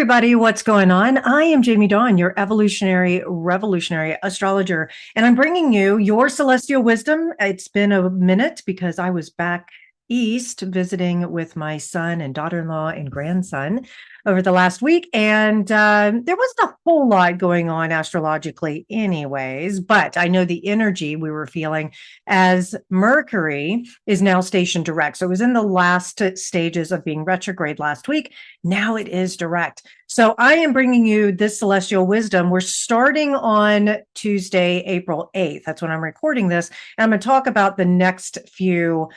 everybody, what's going on? I am Jamie Dawn, your evolutionary, revolutionary astrologer, and I'm bringing you your celestial wisdom. It's been a minute because I was back east visiting with my son and daughter-in-law and grandson over the last week, and there wasn't a whole lot going on astrologically anyways, but I know the energy we were feeling as Mercury is now stationed direct. So it was in the last stages of being retrograde last week. Now it is direct. So I am bringing you this celestial wisdom. We're starting on Tuesday, April 8th. That's when I'm recording this. And I'm going to talk about the next few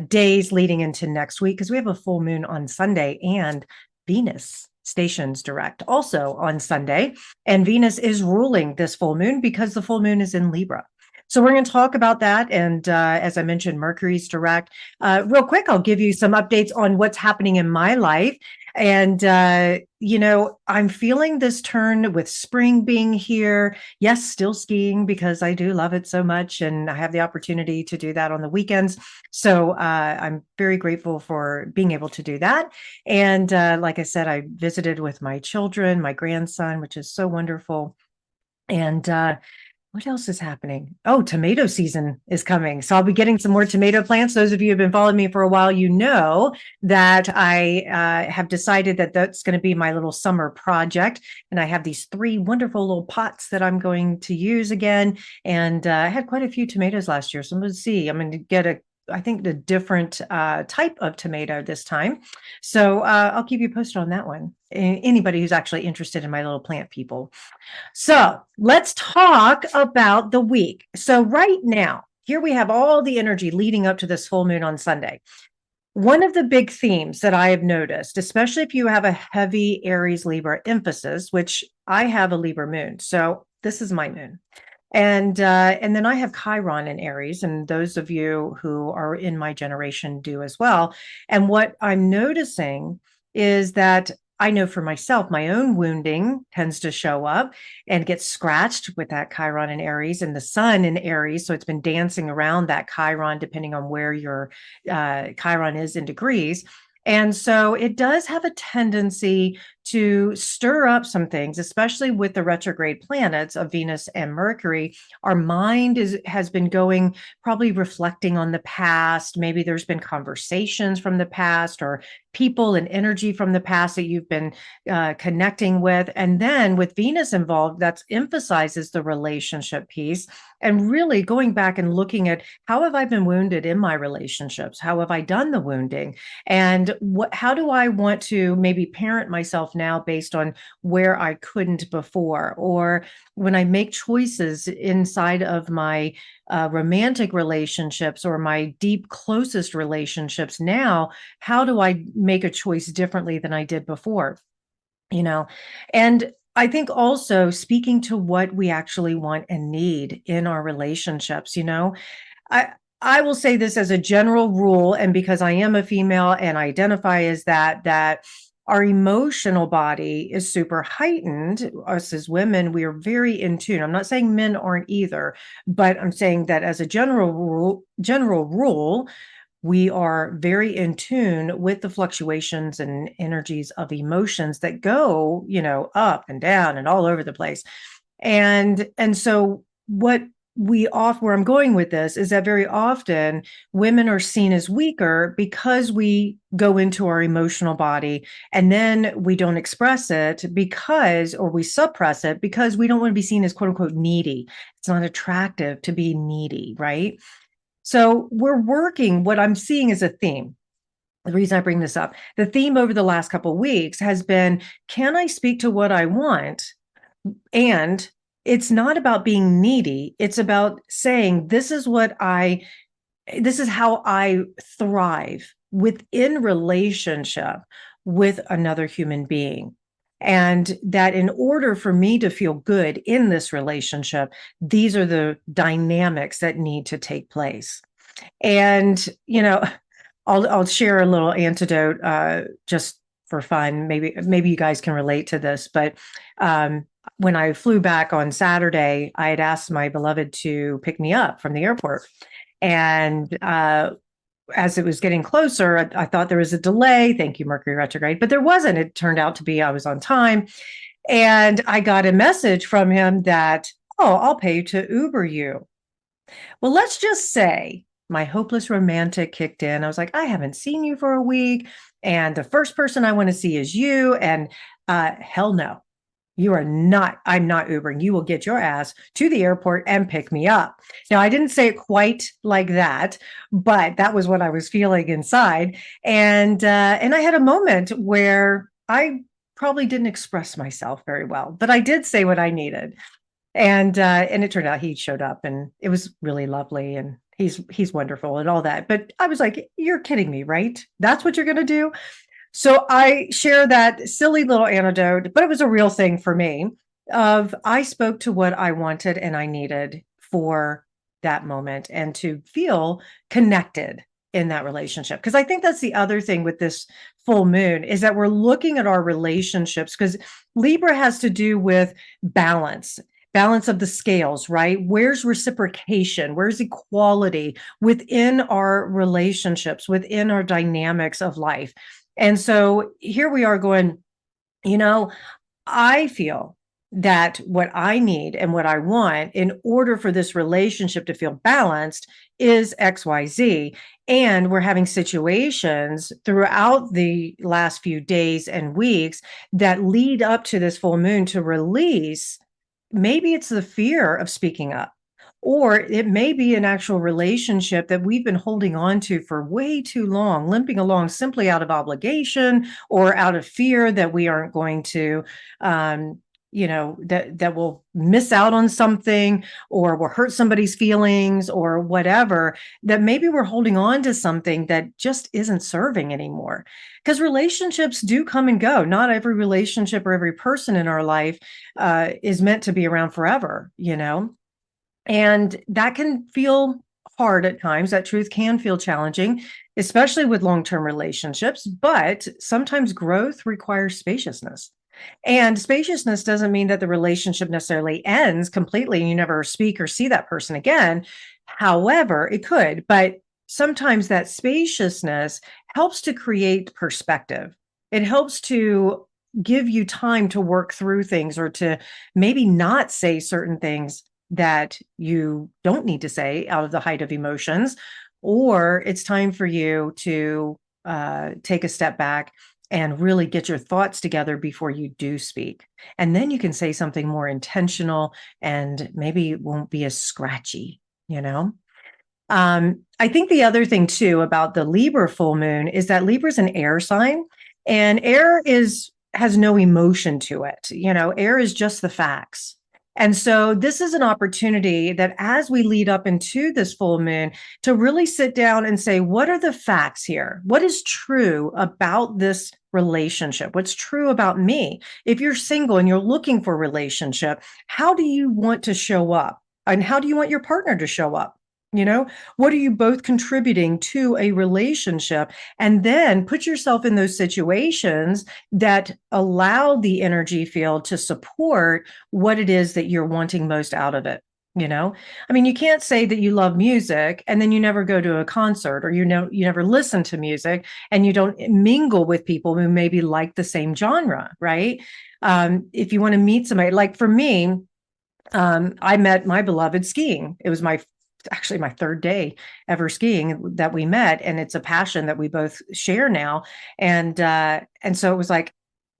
days leading into next week because we have a full moon on Sunday and Venus stations direct also on Sunday. And Venus is ruling this full moon because the full moon is in Libra. So we're going to talk about that. And as I mentioned, Mercury's direct. Real quick, I'll give you some updates on what's happening in my life. And, I'm feeling this turn with spring being here. Yes, still skiing because I do love it so much. And I have the opportunity to do that on the weekends. So I'm very grateful for being able to do that. And like I said, I visited with my children, my grandson, which is so wonderful. And what else is happening? Oh, tomato season is coming. So I'll be getting some more tomato plants. Those of you who have been following me for a while, you know that I have decided that that's going to be my little summer project. And I have these three wonderful little pots that I'm going to use again. And I had quite a few tomatoes last year. So I'm going to see. I'm going to get I think, a different type of tomato this time. So I'll keep you posted on that one. Anybody who's actually interested in my little plant people. So let's talk about the week. So right now, here we have all the energy leading up to this full moon on Sunday. One of the big themes that I have noticed, especially if you have a heavy Aries Libra emphasis, which I have a Libra moon. So this is my moon. And then I have Chiron in Aries, and those of you who are in my generation do as well. And what I'm noticing is that I know for myself, my own wounding tends to show up and get scratched with that Chiron in Aries and the sun in Aries. So it's been dancing around that Chiron, depending on where your Chiron is in degrees. And so it does have a tendency to stir up some things, especially with the retrograde planets of Venus and Mercury. Our mind has been going, probably reflecting on the past. Maybe there's been conversations from the past or people and energy from the past that you've been connecting with. And then with Venus involved, that emphasizes the relationship piece and really going back and looking at how have I been wounded in my relationships? How have I done the wounding? And how do I want to maybe parent myself now based on where I couldn't before? Or when I make choices inside of my romantic relationships or my deep, closest relationships now, how do I make a choice differently than I did before? And I think also speaking to what we actually want and need in our relationships, I, I will say this as a general rule, and because I am a female and I identify as that our emotional body is super heightened. Us as women, we are very in tune. I'm not saying men aren't either, but I'm saying that as a general rule, we are very in tune with the fluctuations and energies of emotions that go, up and down and all over the place. And so where I'm going with this is that very often women are seen as weaker because we go into our emotional body and then we don't express it or we suppress it because we don't want to be seen as quote unquote needy. It's not attractive to be needy, right? So what I'm seeing is a theme. The reason I bring this up, the theme over the last couple of weeks has been, can I speak to what I want? And it's not about being needy. It's about saying, this is how I thrive within relationship with another human being. And that in order for me to feel good in this relationship, these are the dynamics that need to take place. And, I'll share a little antidote just for fun. Maybe you guys can relate to this, but when I flew back on Saturday, I had asked my beloved to pick me up from the airport. And as it was getting closer, I thought there was a delay. Thank you, Mercury retrograde, but there wasn't. It turned out to be I was on time. And I got a message from him that, oh, I'll pay to Uber you. Well, let's just say my hopeless romantic kicked in. I was like, I haven't seen you for a week. And the first person I want to see is you. And hell no, you are not, I'm not Ubering. You will get your ass to the airport and pick me up. Now, I didn't say it quite like that, but that was what I was feeling inside. And I had a moment where I probably didn't express myself very well, but I did say what I needed. And it turned out he showed up and it was really lovely and he's wonderful and all that. But I was like, you're kidding me, right? That's what you're gonna do? So I share that silly little anecdote, but it was a real thing for me of I spoke to what I wanted and I needed for that moment and to feel connected in that relationship. Because I think that's the other thing with this full moon is that we're looking at our relationships because Libra has to do with balance of the scales, right? Where's reciprocation? Where's equality within our relationships, within our dynamics of life? And so here we are going, you know, I feel that what I need and what I want in order for this relationship to feel balanced is XYZ. And we're having situations throughout the last few days and weeks that lead up to this full moon to release. Maybe it's the fear of speaking up, or it may be an actual relationship that we've been holding on to for way too long, limping along simply out of obligation or out of fear that we aren't going to, that we'll miss out on something or will hurt somebody's feelings or whatever, that maybe we're holding on to something that just isn't serving anymore. Because relationships do come and go. Not every relationship or every person in our life is meant to be around forever, and that can feel hard at times. That truth can feel challenging, especially with long-term relationships, but sometimes growth requires spaciousness. And spaciousness doesn't mean that the relationship necessarily ends completely and you never speak or see that person again. However, it could, but sometimes that spaciousness helps to create perspective. It helps to give you time to work through things or to maybe not say certain things that you don't need to say out of the height of emotions, or it's time for you to take a step back and really get your thoughts together before you do speak. And then you can say something more intentional and maybe it won't be as scratchy, I think the other thing too about the Libra full moon is that Libra is an air sign and air has no emotion to it. Air is just the facts. And so this is an opportunity that as we lead up into this full moon to really sit down and say, what are the facts here? What is true about this relationship? What's true about me? If you're single and you're looking for a relationship, how do you want to show up? And how do you want your partner to show up? What are you both contributing to a relationship? And then put yourself in those situations that allow the energy field to support what it is that you're wanting most out of it. I mean, you can't say that you love music and then you never go to a concert or you never listen to music and you don't mingle with people who maybe like the same genre, right? If you want to meet somebody, like for me, I met my beloved skiing. It was actually my third day ever skiing that we met, and it's a passion that we both share now. And so it was like,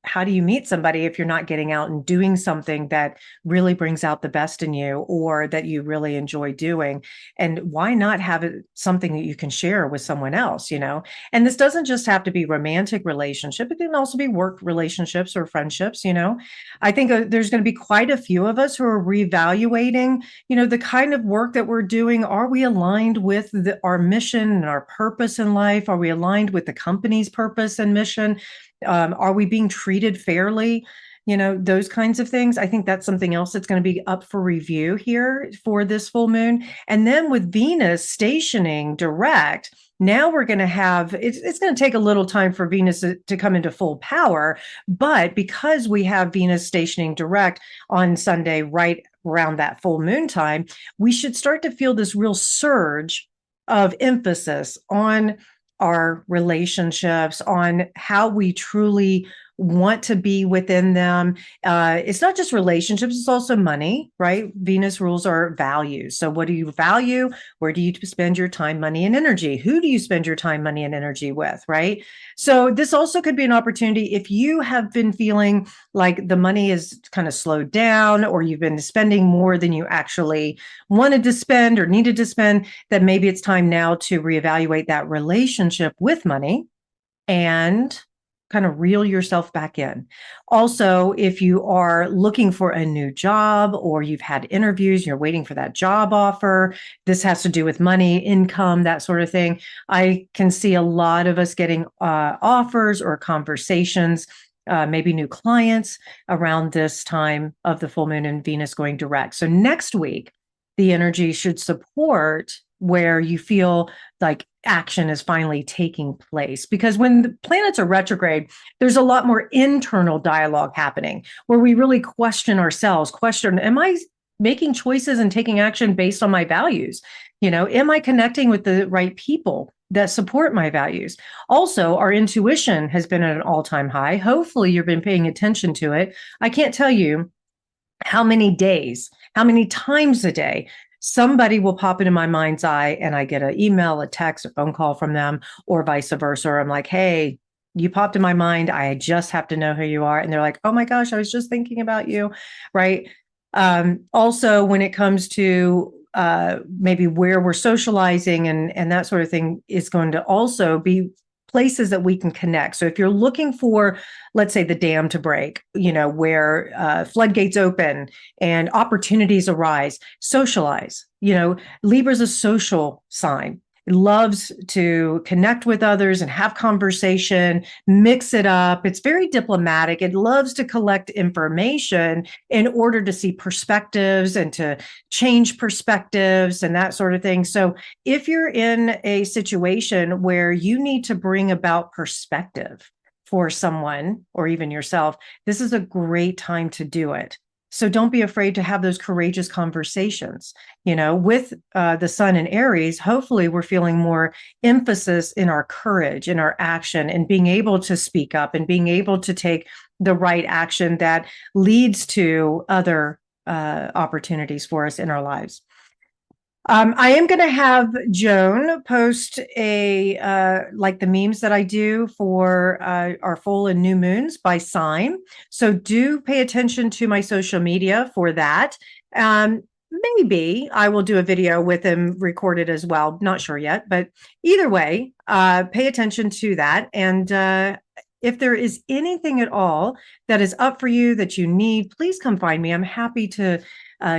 how do you meet somebody if you're not getting out and doing something that really brings out the best in you or that you really enjoy doing? And why not have it something that you can share with someone else, And this doesn't just have to be romantic relationship. It can also be work relationships or friendships, I think there's going to be quite a few of us who are reevaluating, the kind of work that we're doing. Are we aligned with our mission and our purpose in life? Are we aligned with the company's purpose and mission? Are we being treated fairly? Those kinds of things. I think that's something else that's going to be up for review here for this full moon. And then with Venus stationing direct, now we're going to have, it's going to take a little time for Venus to come into full power. But because we have Venus stationing direct on Sunday, right around that full moon time, we should start to feel this real surge of emphasis on our relationships, on how we truly want to be within them. It's not just relationships, it's also money, right? Venus rules our values. So, what do you value? Where do you spend your time, money, and energy? Who do you spend your time, money, and energy with, right? So, this also could be an opportunity if you have been feeling like the money is kind of slowed down, or you've been spending more than you actually wanted to spend or needed to spend, that maybe it's time now to reevaluate that relationship with money and kind of reel yourself back in. Also, if you are looking for a new job or you've had interviews, you're waiting for that job offer, this has to do with money, income, that sort of thing. I can see a lot of us getting offers or conversations, maybe new clients around this time of the full moon and Venus going direct. So next week, the energy should support where you feel like action is finally taking place. Because when the planets are retrograde, there's a lot more internal dialogue happening where we really question ourselves, am I making choices and taking action based on my values? Am I connecting with the right people that support my values? Also, our intuition has been at an all-time high. Hopefully, you've been paying attention to it. I can't tell you how many days, how many times a day somebody will pop into my mind's eye and I get an email, a text, a phone call from them, or vice versa. Or I'm like, hey, you popped in my mind. I just have to know who you are. And they're like, oh my gosh, I was just thinking about you. Right. Also, when it comes to maybe where we're socializing and that sort of thing, is going to also be places that we can connect. So if you're looking for, let's say, the dam to break, where floodgates open and opportunities arise, socialize. Libra's a social sign. It loves to connect with others and have conversation, mix it up. It's very diplomatic. It loves to collect information in order to see perspectives and to change perspectives and that sort of thing. So if you're in a situation where you need to bring about perspective for someone or even yourself, this is a great time to do it. So don't be afraid to have those courageous conversations. With the sun in Aries, hopefully we're feeling more emphasis in our courage, in our action, and being able to speak up and being able to take the right action that leads to other opportunities for us in our lives. I am going to have Joan post like the memes that I do for our full and new moons by sign. So do pay attention to my social media for that. Maybe I will do a video with him recorded as well. Not sure yet, but either way, pay attention to that. And if there is anything at all that is up for you that you need, please come find me. I'm happy to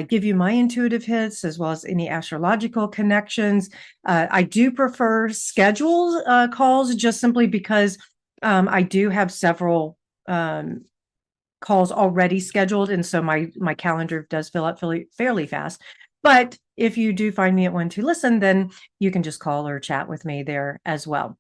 give you my intuitive hits as well as any astrological connections. I do prefer scheduled calls just simply because I do have several calls already scheduled. And so my calendar does fill up fairly fast. But if you do find me at One to Listen, then you can just call or chat with me there as well.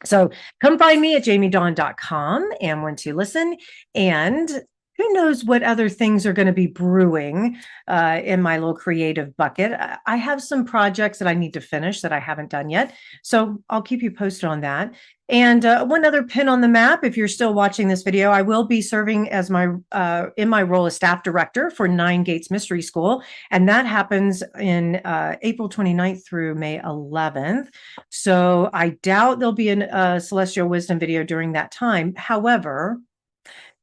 So come find me at jamiedawn.com and One to Listen. And who knows what other things are going to be brewing in my little creative bucket. I have some projects that I need to finish that I haven't done yet. So I'll keep you posted on that. And one other pin on the map, if you're still watching this video, I will be serving as in my role as staff director for Nine Gates Mystery School. And that happens in April 29th through May 11th. So I doubt there'll be a Celestial Wisdom video during that time. However,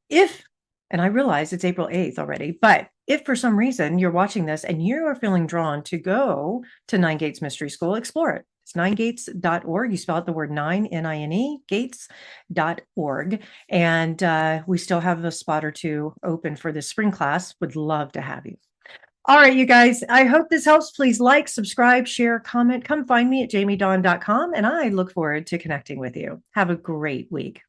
and I realize it's April 8th already, but if for some reason you're watching this and you are feeling drawn to go to Nine Gates Mystery School, explore it. It's ninegates.org. You spell out the word nine, N-I-N-E, gates.org. And we still have a spot or two open for this spring class. Would love to have you. All right, you guys, I hope this helps. Please like, subscribe, share, comment. Come find me at jamiedawn.com, and I look forward to connecting with you. Have a great week.